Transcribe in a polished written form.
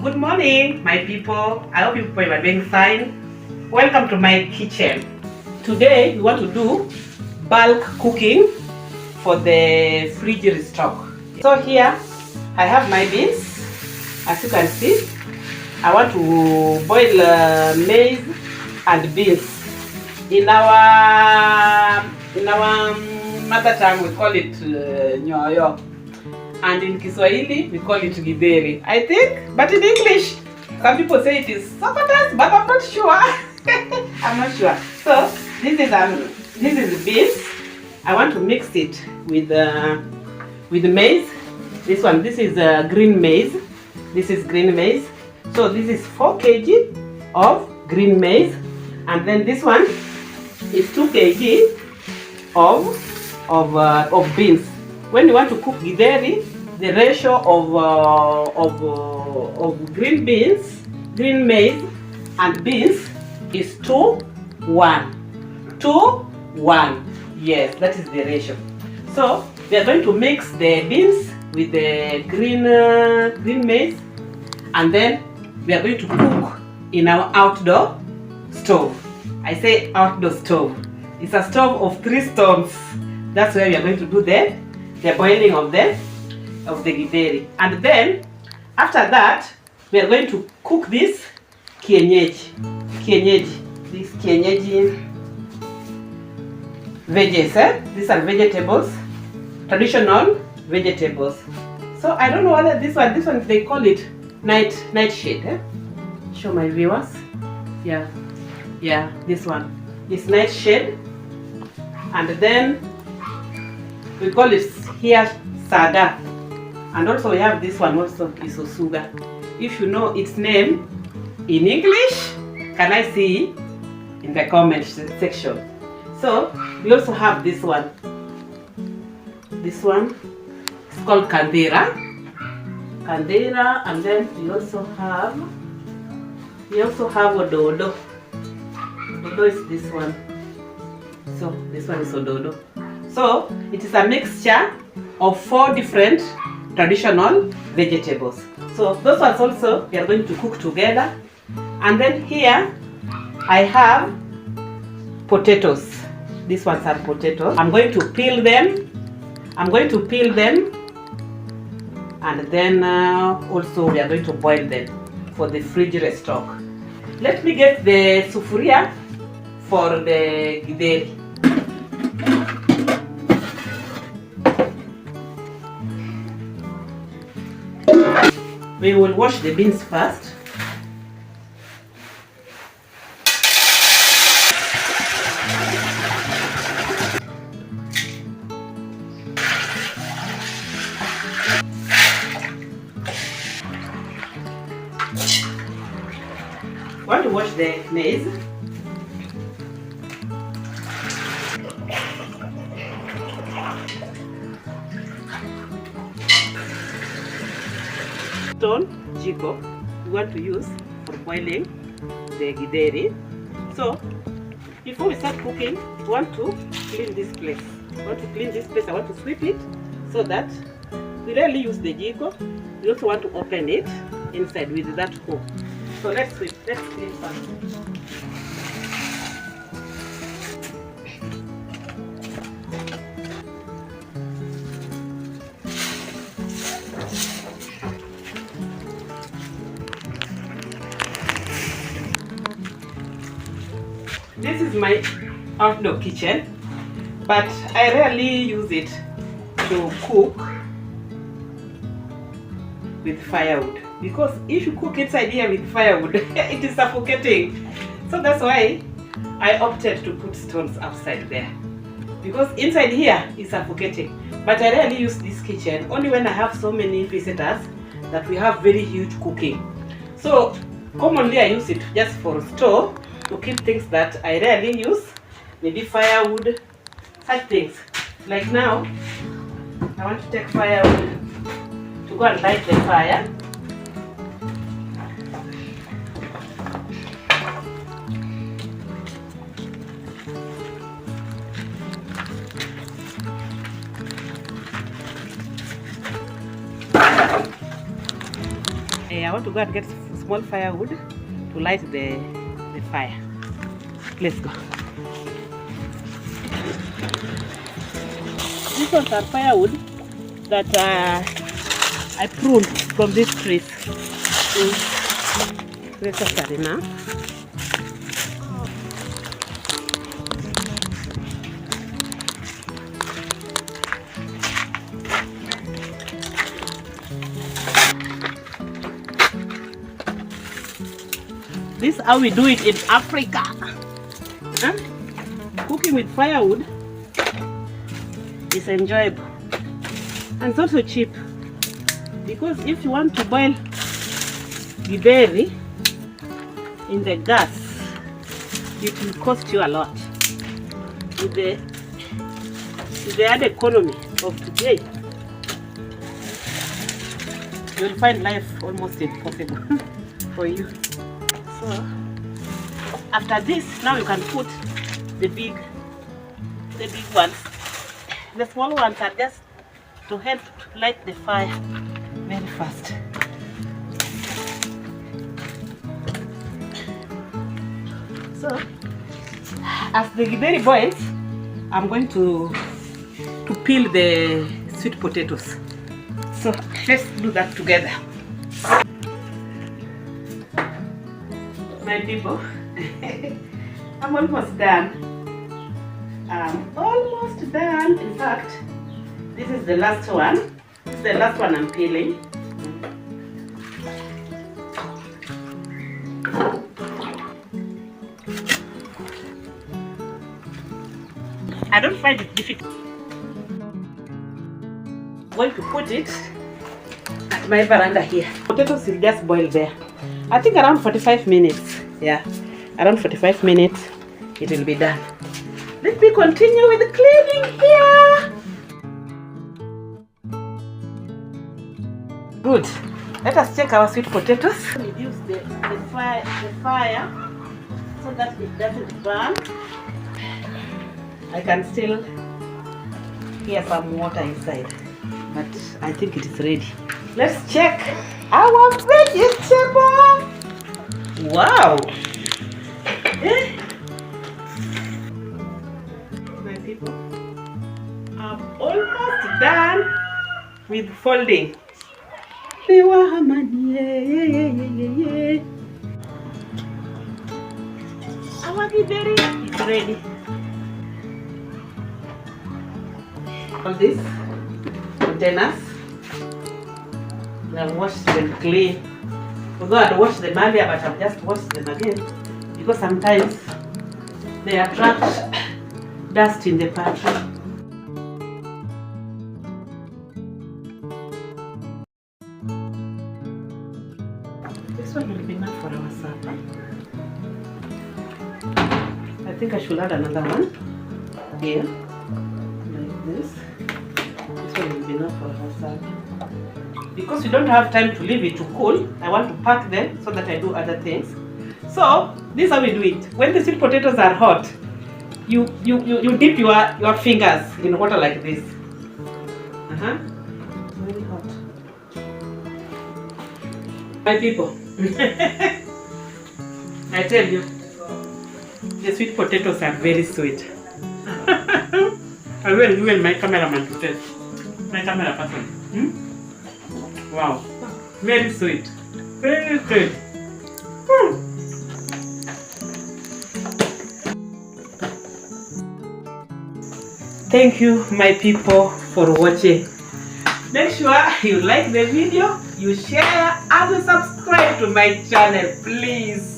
Good morning, my people. I hope you people are doing fine. Welcome to my kitchen. Today we want to do bulk cooking for the fridge restock. So here I have my beans. As you can see, I want to boil maize and beans. In our mother tongue we call it nyoyo. And in Kiswahili, we call it Githeri, I think. But in English, some people say it is sokotas, but I'm not sure. I'm not sure. So this is beans. I want to mix it with maize. This is green maize. This is green maize. So this is 4 kg of green maize, and then this one is 2 kg of beans. When you want to cook Githeri, the ratio of green beans, green maize, and beans is 2:1. 2:1. Yes, that is the ratio. So we are going to mix the beans with the green maize, and then we are going to cook in our outdoor stove. I say outdoor stove. It's a stove of 3 stones. That's where we are going to do the boiling of the Githeri. And then after that we are going to cook this kienyeji, this kienyeji veggies. These are vegetables, traditional vegetables. So I don't know whether this one they call it nightshade. Show my viewers. Yeah, this one is nightshade, and then we call it here sada, and also we have this one also isosuga. If you know its name in English, can I see in the comment section? So we also have this one. This one is called kandira, and then we also have ododo. Ododo is this one. So this one is ododo. So it is a mixture of 4 different traditional vegetables. So those ones also we are going to cook together. And then here I have potatoes. These ones are potatoes. I'm going to peel them. And then also we are going to boil them for the fridge restock. Let me get the sufuria for the Githeri. We will wash the beans first. Want to wash the maize. Stone jiko we want to use for boiling the Githeri. So before we start cooking, we want to clean this place. I want to sweep it so that we rarely use the jiko. We also want to open it inside with that hole. So let's clean first. This is my outdoor kitchen, but I rarely use it to cook with firewood, because if you cook inside here with firewood, it is suffocating. So that's why I opted to put stones outside there, because inside here is suffocating. But I rarely use this kitchen, only when I have so many visitors that we have very huge cooking. So commonly I use it just for store, to keep things that I rarely use, maybe firewood, such things. Like now, I want to take firewood to go and light the fire. I want to go and get small firewood to light the fire. Let's go. These ones are firewood that I pruned from these trees. Necessary now. This is how we do it in Africa. Huh? Cooking with firewood is enjoyable and it's also cheap, because if you want to boil Githeri in the gas, it will cost you a lot. With the added economy of today, you will find life almost impossible for you. So after this, now you can put the big ones. The small ones are just to help light the fire very fast. So as the Githeri boils, I'm going to peel the sweet potatoes. So let's do that together. My people, I'm almost done. In fact, this is the last one. This is the last one I'm peeling. I don't find it difficult. I'm going to put it at my veranda here. Potatoes will just boil there. I think around 45 minutes. Yeah, around 45 minutes it will be done. Let me continue with the cleaning here. Good. Let us check our sweet potatoes. Reduce the fire so that it doesn't burn. I can still hear some water inside, but I think it is ready. Let's check our vegetable. Wow. My people, I'm almost done with folding. Our Githeri is ready. All these containers, I've washed them clean. Although I'd washed them earlier, but I've just washed them again because sometimes they attract dust in the pantry. This one will be enough for our supper. I think I should add another one here, like this. This one will be enough for our supper. Because we don't have time to leave it to cool, I want to pack them so that I do other things. So this is how we do it. When the sweet potatoes are hot, you dip your fingers in water like this. Very hot. My people, I tell you, the sweet potatoes are very sweet. I will even my cameraman to tell. My camera person. Wow, very sweet, very good. Thank you, my people, for watching. Make sure you like the video, you share, and you subscribe to my channel, please.